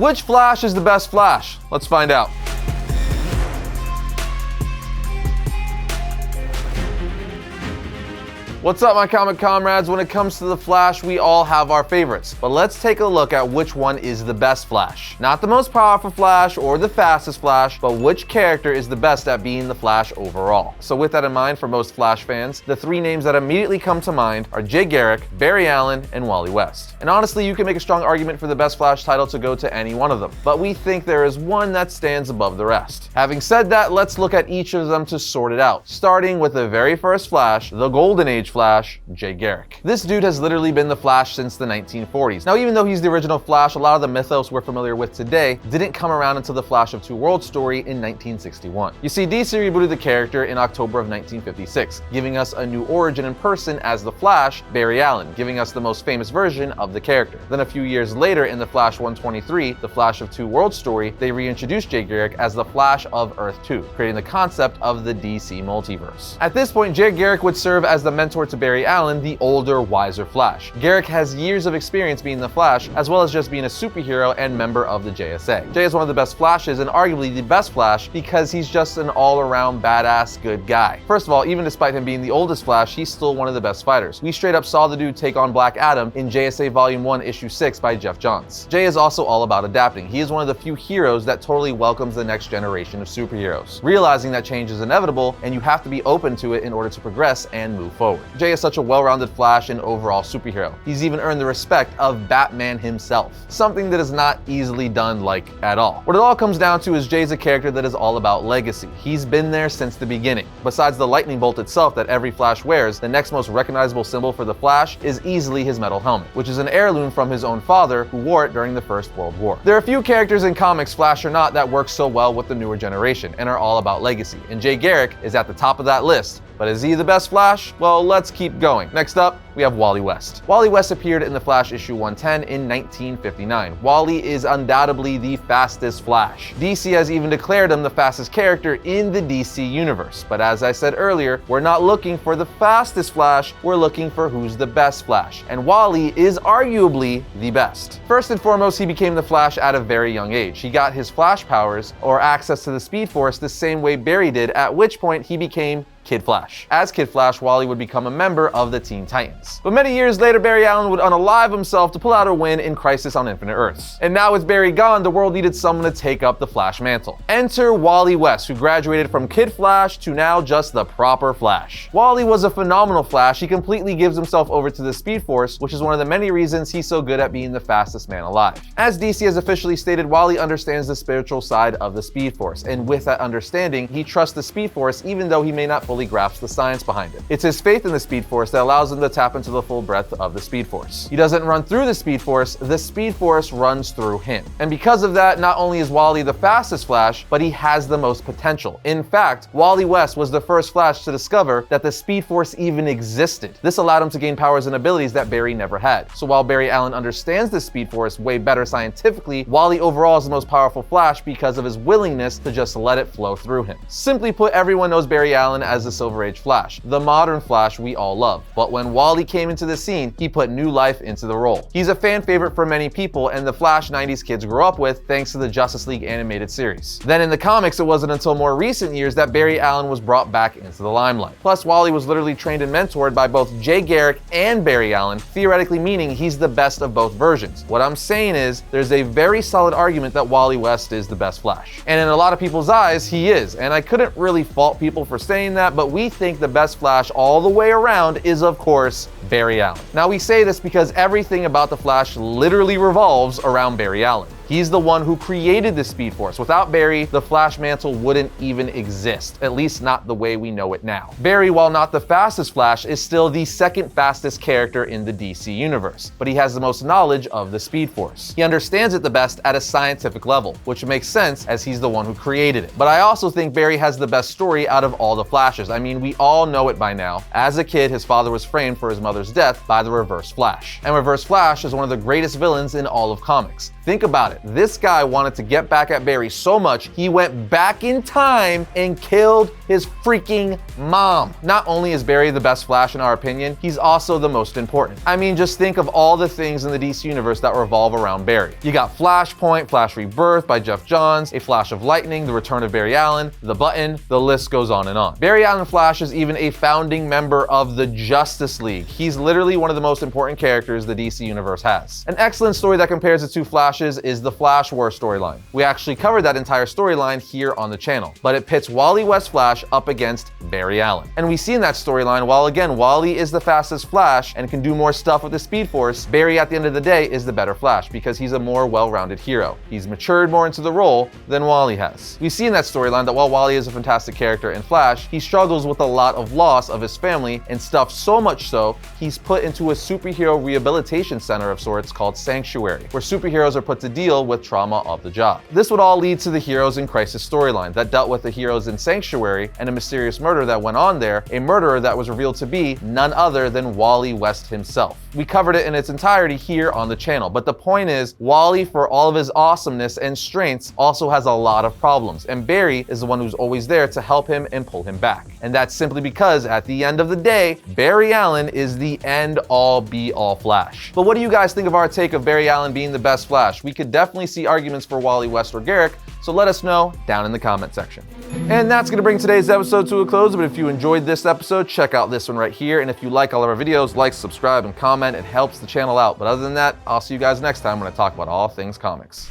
Which Flash is the best Flash? Let's find out. What's up, my comic comrades? When it comes to the Flash, we all have our favorites, but let's take a look at which one is the best Flash. Not the most powerful Flash or the fastest Flash, but which character is the best at being the Flash overall. So with that in mind, for most Flash fans, the three names that immediately come to mind are Jay Garrick, Barry Allen, and Wally West. And honestly, you can make a strong argument for the best Flash title to go to any one of them, but we think there is one that stands above the rest. Having said that, let's look at each of them to sort it out, starting with the very first Flash, the Golden Age Flash, Jay Garrick. This dude has literally been the Flash since the 1940s. Now, even though he's the original Flash, a lot of the mythos we're familiar with today didn't come around until the Flash of Two Worlds story in 1961. You see, DC rebooted the character in October of 1956, giving us a new origin in person as the Flash, Barry Allen, giving us the most famous version of the character. Then a few years later, in the Flash 123, the Flash of Two Worlds story, they reintroduced Jay Garrick as the Flash of Earth 2, creating the concept of the DC multiverse. At this point, Jay Garrick would serve as the mentor to Barry Allen, the older, wiser Flash. Garrick has years of experience being the Flash, as well as just being a superhero and member of the JSA. Jay is one of the best Flashes and arguably the best Flash because he's just an all-around badass good guy. First of all, even despite him being the oldest Flash, he's still one of the best fighters. We straight up saw the dude take on Black Adam in JSA Volume 1, Issue 6 by Jeff Johns. Jay is also all about adapting. He is one of the few heroes that totally welcomes the next generation of superheroes, realizing that change is inevitable and you have to be open to it in order to progress and move forward. Jay is such a well-rounded Flash and overall superhero. He's even earned the respect of Batman himself, something that is not easily done at all. What it all comes down to is Jay's a character that is all about legacy. He's been there since the beginning. Besides the lightning bolt itself that every Flash wears, the next most recognizable symbol for the Flash is easily his metal helmet, which is an heirloom from his own father who wore it during the First World War. There are a few characters in comics, Flash or not, that work so well with the newer generation and are all about legacy, and Jay Garrick is at the top of that list. But is he the best Flash? Well, let's keep going. Next up, we have Wally West. Wally West appeared in the Flash issue 110 in 1959. Wally is undoubtedly the fastest Flash. DC has even declared him the fastest character in the DC universe. But as I said earlier, we're not looking for the fastest Flash, we're looking for who's the best Flash. And Wally is arguably the best. First and foremost, he became the Flash at a very young age. He got his Flash powers, or access to the Speed Force, the same way Barry did, at which point he became Kid Flash. As Kid Flash, Wally would become a member of the Teen Titans. But many years later, Barry Allen would unalive himself to pull out a win in Crisis on Infinite Earths. And now with Barry gone, the world needed someone to take up the Flash mantle. Enter Wally West, who graduated from Kid Flash to now just the proper Flash. Wally was a phenomenal Flash. He completely gives himself over to the Speed Force, which is one of the many reasons he's so good at being the fastest man alive. As DC has officially stated, Wally understands the spiritual side of the Speed Force, and with that understanding, he trusts the Speed Force even though he may not fully grasp the science behind it. It's his faith in the Speed Force that allows him to tap into the full breadth of the Speed Force. He doesn't run through the Speed Force runs through him. And because of that, not only is Wally the fastest Flash, but he has the most potential. In fact, Wally West was the first Flash to discover that the Speed Force even existed. This allowed him to gain powers and abilities that Barry never had. So while Barry Allen understands the Speed Force way better scientifically, Wally overall is the most powerful Flash because of his willingness to just let it flow through him. Simply put, everyone knows Barry Allen as the Silver Age Flash, the modern Flash we all love. But when Wally came into the scene, he put new life into the role. He's a fan favorite for many people and the Flash 90s kids grew up with thanks to the Justice League animated series. Then in the comics, it wasn't until more recent years that Barry Allen was brought back into the limelight. Plus, Wally was literally trained and mentored by both Jay Garrick and Barry Allen, theoretically meaning he's the best of both versions. What I'm saying is, there's a very solid argument that Wally West is the best Flash. And in a lot of people's eyes, he is. And I couldn't really fault people for saying that, but we think the best Flash all the way around is, of course, Barry Allen. Now, we say this because everything about the Flash literally revolves around Barry Allen. He's the one who created the Speed Force. Without Barry, the Flash mantle wouldn't even exist, at least not the way we know it now. Barry, while not the fastest Flash, is still the second fastest character in the DC universe, but he has the most knowledge of the Speed Force. He understands it the best at a scientific level, which makes sense as he's the one who created it. But I also think Barry has the best story out of all the Flashes. I mean, we all know it by now. As a kid, his father was framed for his mother's death by the Reverse Flash. And Reverse Flash is one of the greatest villains in all of comics. Think about it. This guy wanted to get back at Barry so much, he went back in time and killed his freaking mom. Not only is Barry the best Flash in our opinion, he's also the most important. I mean, just think of all the things in the DC universe that revolve around Barry. You got Flashpoint, Flash Rebirth by Jeff Johns, A Flash of Lightning, The Return of Barry Allen, The Button, the list goes on and on. Barry Allen Flash is even a founding member of the Justice League. He's literally one of the most important characters the DC universe has. An excellent story that compares the two Flashes is the Flash War storyline. We actually covered that entire storyline here on the channel, but it pits Wally West Flash up against Barry Allen. And we see in that storyline, while again, Wally is the fastest Flash and can do more stuff with the Speed Force, Barry at the end of the day is the better Flash because he's a more well-rounded hero. He's matured more into the role than Wally has. We see in that storyline that while Wally is a fantastic character in Flash, he struggles with a lot of loss of his family and stuff, so much so, he's put into a superhero rehabilitation center of sorts called Sanctuary, where superheroes are put to deal with trauma of the job. This would all lead to the Heroes in Crisis storyline that dealt with the heroes in Sanctuary and a mysterious murder that went on there, a murderer that was revealed to be none other than Wally West himself. We covered it in its entirety here on the channel, but the point is, Wally, for all of his awesomeness and strengths, also has a lot of problems, and Barry is the one who's always there to help him and pull him back. And that's simply because at the end of the day, Barry Allen is the end-all be-all Flash. But what do you guys think of our take of Barry Allen being the best Flash? We could definitely see arguments for Wally West or Garrick, so let us know down in the comment section. And that's gonna bring today's episode to a close, but if you enjoyed this episode, check out this one right here. And if you like all of our videos, like, subscribe, and comment. It helps the channel out. But other than that, I'll see you guys next time when I talk about all things comics.